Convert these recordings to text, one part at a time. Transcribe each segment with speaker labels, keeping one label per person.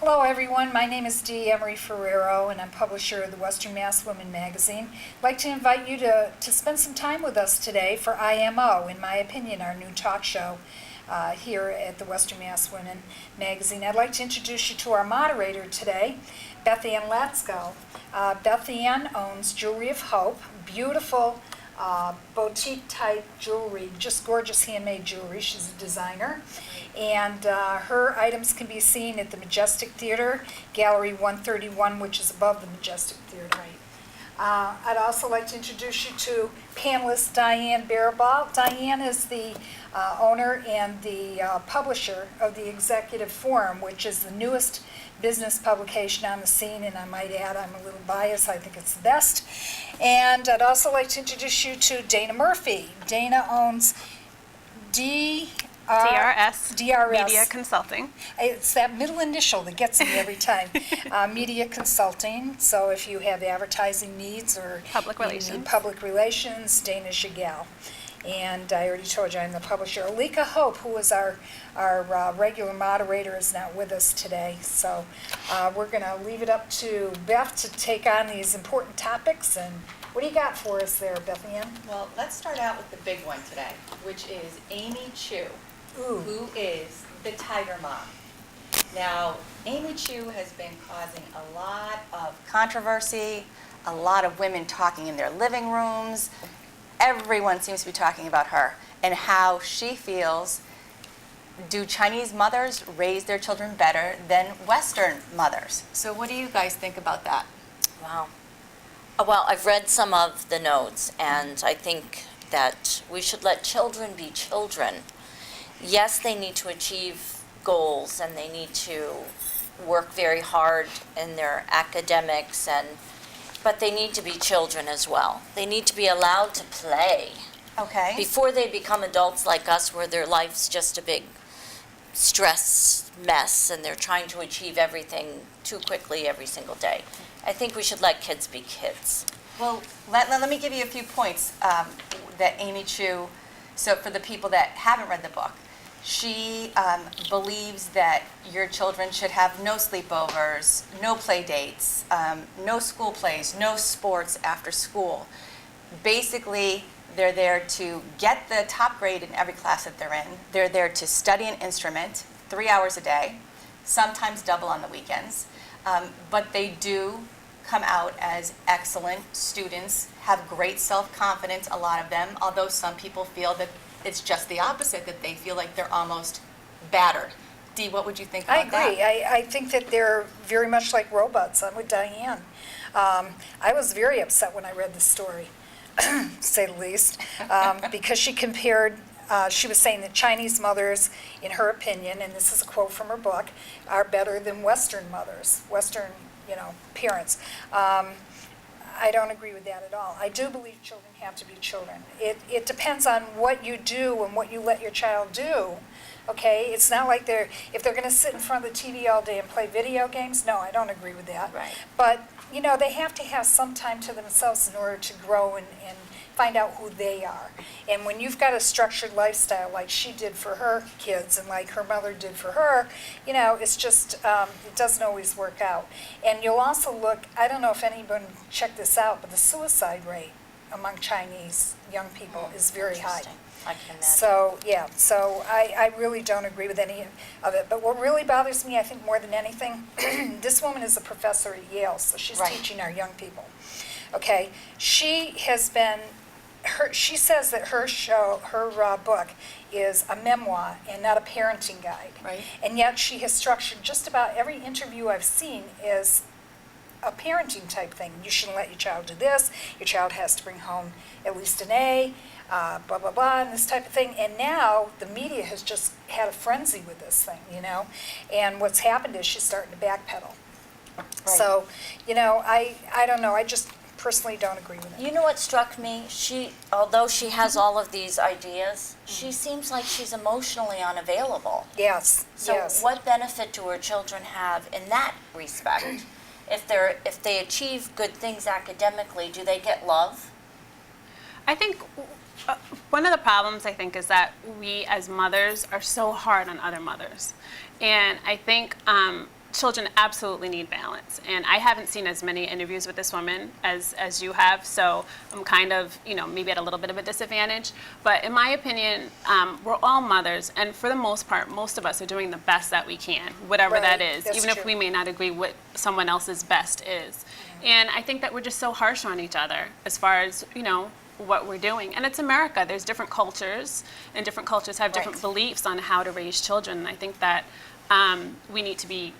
Speaker 1: Hello everyone, my name is Dee Emery Ferrero and I'm publisher of the Western Mass Women magazine. I'd like to invite you to spend some time with us today for IMO, in my opinion, our new talk show here at the Western Mass Women magazine. I'd like to introduce you to our moderator today, Beth Ann Latsko. Beth Ann owns Jewelry of Hope, beautiful boutique type jewelry, just gorgeous handmade jewelry. She's a designer. And her items can be seen at the Majestic Theater, Gallery 131, which is above the Majestic Theater. I'd also like to introduce you to panelist Diane Barabal. Diane is the owner and the publisher of the Executive Forum, which is the newest business publication on the scene, and I might add, I'm a little biased, I think it's the best. And I'd also like to introduce you to Dana Murphy. Dana owns
Speaker 2: DRS Media Consulting.
Speaker 1: It's that middle initial that gets me every time. Media Consulting. So if you have advertising needs or
Speaker 2: Public relations.
Speaker 1: Public relations, Dana's your gal. And I already told you I'm the publisher. Alika Hope, who is our regular moderator, is not with us today. So we're going to leave it up to Beth to take on these important topics. And what do you got for us there, Beth Ann?
Speaker 3: Well, let's start out with the big one today, which is Amy Chu, who is the Tiger Mom. Now, Amy Chu has been causing a lot of controversy, a lot of women talking in their living rooms. Everyone seems to be talking about her and how she feels. Do Chinese mothers raise their children better than Western mothers? So what do you guys think about that?
Speaker 4: Wow. Well, I've read some of the notes, and I think that we should let children be children. Yes, they need to achieve goals, and they need to work very hard in their academics, but they need to be children as well. They need to be allowed to play.
Speaker 3: Okay.
Speaker 4: Before they become adults like us, where their life's just a big stress mess, and they're trying to achieve everything too quickly every single day. I think we should let kids be kids.
Speaker 3: Well, let me give you a few points that Amy Chu, so for the people that haven't read the book, she believes that your children should have no sleepovers, no play dates, no school plays, no sports after school. Basically, they're there to get the top grade in every class that they're in. They're there to study an instrument 3 hours a day, sometimes double on the weekends. But they do come out as excellent students, have great self-confidence, a lot of them, although some people feel that it's just the opposite, that they feel like they're almost battered. Dee, what would you think about that?
Speaker 1: I agree. I think that they're very much like robots. I'm with Diane. I was very upset when I read the story, to say the least, because she compared, she was saying that Chinese mothers, in her opinion, and this is a quote from her book, are better than Western mothers, Western, parents. I don't agree with that at all. I do believe children have to be children. It depends on what you do and what you let your child do. Okay, it's not like if they're going to sit in front of the TV all day and play video games. No, I don't agree with that.
Speaker 4: Right.
Speaker 1: But they have to have some time to themselves in order to grow and find out who they are. And when you've got a structured lifestyle like she did for her kids and like her mother did for her, it's just, it doesn't always work out. And you'll also look, I don't know if anyone checked this out, but the suicide rate among Chinese young people is very high.
Speaker 4: I can imagine.
Speaker 1: So I really don't agree with any of it. But what really bothers me, I think more than anything, this woman is a professor at Yale, so she's teaching our young people. Okay, she has been, she says that her book is a memoir and not a parenting guide.
Speaker 3: Right.
Speaker 1: And yet she has structured just about every interview I've seen as a parenting type thing. You shouldn't let your child do this. Your child has to bring home at least an A, blah, blah, blah, and this type of thing. And now the media has just had a frenzy with this thing, And what's happened is she's starting to backpedal. Right. So, I don't know. I just personally don't agree with it.
Speaker 4: You know what struck me? Although she has all of these ideas, she seems like she's emotionally unavailable.
Speaker 1: Yes.
Speaker 4: So what benefit do her children have in that respect? If they achieve good things academically, do they get love?
Speaker 2: I think one of the problems, is that we as mothers are so hard on other mothers. And I think children absolutely need balance. And I haven't seen as many interviews with this woman as you have, so I'm kind of, maybe at a little bit of a disadvantage. But in my opinion, we're all mothers, and for the most part, most of us are doing the best that we can, whatever
Speaker 1: Right,
Speaker 2: that is,
Speaker 1: that's
Speaker 2: even if
Speaker 1: true.
Speaker 2: we may not agree what someone else's best is. And I think that we're just so harsh on each other as far as, what we're doing. And it's America. There's different cultures, and different cultures have different
Speaker 3: Right.
Speaker 2: beliefs on how to raise children. And I think that we need to be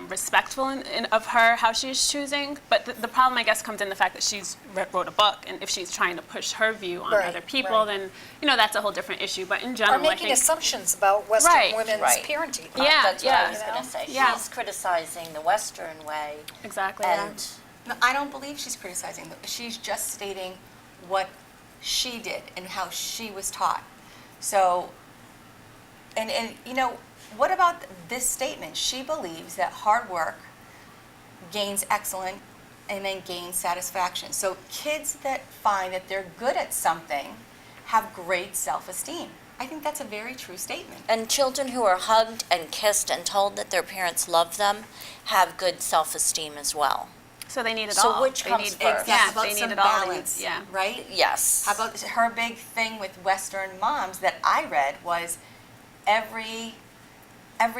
Speaker 2: respectful of her, how she's choosing. But the problem, I guess, comes in the fact that she's wrote a book, and if she's trying to push her view on
Speaker 1: Right,
Speaker 2: other people,
Speaker 1: right.
Speaker 2: then, that's a whole different issue. But in
Speaker 1: Or
Speaker 2: general, I
Speaker 1: making
Speaker 2: think...
Speaker 1: assumptions about Western
Speaker 2: Right,
Speaker 1: women's
Speaker 4: right.
Speaker 1: parenting.
Speaker 2: Yeah,
Speaker 4: That's what I was
Speaker 1: you
Speaker 4: going
Speaker 1: know?
Speaker 4: to say.
Speaker 2: Yeah.
Speaker 4: She's criticizing the Western way,
Speaker 2: Exactly.
Speaker 4: and
Speaker 3: No, I don't believe she's criticizing. She's just stating what she did and how she was taught. So, and what about this statement? She believes that hard work gains excellence and then gains satisfaction. So kids that find that they're good at something have great self-esteem. I think that's a very true statement.
Speaker 4: and children who are hugged and kissed and told that their parents love them have good self-esteem as well.
Speaker 2: So they need it
Speaker 4: So
Speaker 2: all.
Speaker 4: which
Speaker 2: They
Speaker 4: comes
Speaker 2: need,
Speaker 4: first?
Speaker 2: Yeah,
Speaker 3: How about
Speaker 2: they need
Speaker 3: some
Speaker 2: it all. They need-
Speaker 3: balance,
Speaker 2: Yeah.
Speaker 3: right?
Speaker 4: Yes.
Speaker 3: How about her big thing with Western moms that I read was every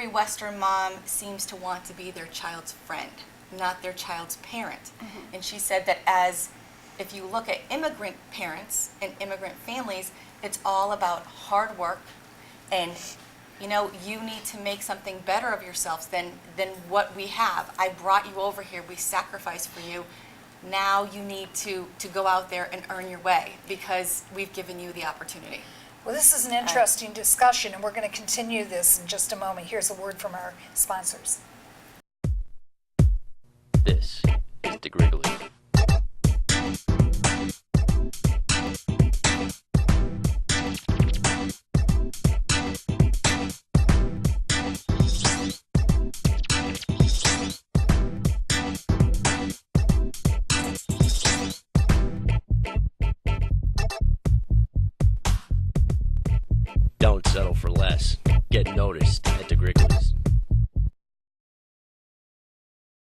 Speaker 3: Western mom seems to want to be their child's friend, not their child's parent.
Speaker 2: Mm-hmm.
Speaker 3: And she said that if you look at immigrant parents and immigrant families, it's all about hard work, and you need to make something better of yourselves than what we have. I brought you over here, we sacrificed for you. Now you need to go out there and earn your way because we've given you the opportunity.
Speaker 1: Well, this is an interesting discussion, and we're going to continue this in just a moment. Here's a word from our sponsors.
Speaker 5: This is the Griggly. Don't settle for less. Get noticed at the Grigglies.